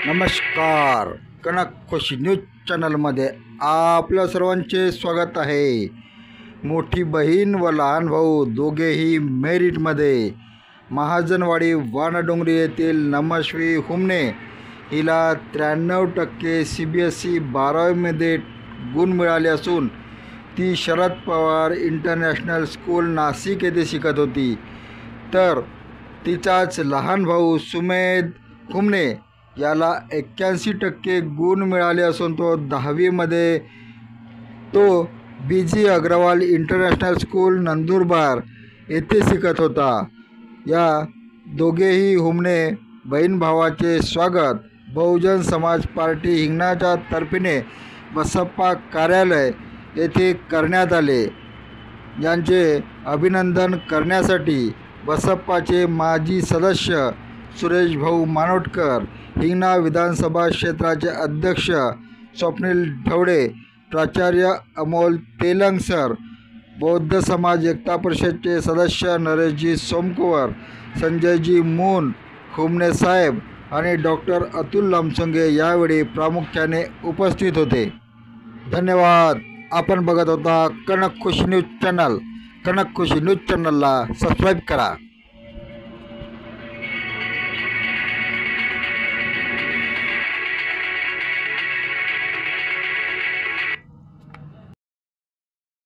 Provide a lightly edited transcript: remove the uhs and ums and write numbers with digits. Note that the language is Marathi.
नमस्कार. कनक खुशी न्यूज चॅनलमध्ये आपल्या सर्वांचे स्वागत आहे. मोठी बहीण व लहान भाऊ दोघेही मेरिटमध्ये. महाजनवाडी वानाडोंगरी येथील नमश्री हुमने हिला 93% CBSE 12वीमध्ये गुण मिळाले असून ती शरद पवार इंटरनॅशनल स्कूल नाशिक येथे शिकत होती. तर तिचाच लहान भाऊ सुमेध हुमने याला 81% गुण मिळाले असून तो 10वीमध्ये BG Agarwal international school Nandurbar येथे शिकत होता. या दोघेही हुमने बहीण भावाचे स्वागत बहुजन समाज पार्टी हिंगणाच्या तर्फेने बसप्पा कार्यालय येथे करण्यात आले. यांचे अभिनंदन करण्यासाठी बसप्पाचे माजी सदस्य सुरेश भाऊ मानोटकर, हिंगणा विधानसभा क्षेत्राचे अध्यक्ष स्वप्नील ढवळे, प्राचार्य अमोल तेलंग सर, बौद्ध समाज एकता परिषदचे सदस्य नरेशजी सोमकुवर, संजयजी मून, हुमने साहेब आणि डॉक्टर अतुल लामसोंगे यावेळी प्रामुख्याने उपस्थित होते. धन्यवाद. आपण बघत होता कनक खुशी न्यूज चॅनल. कनक खुशी न्यूज चॅनलला सबस्क्राईब करा.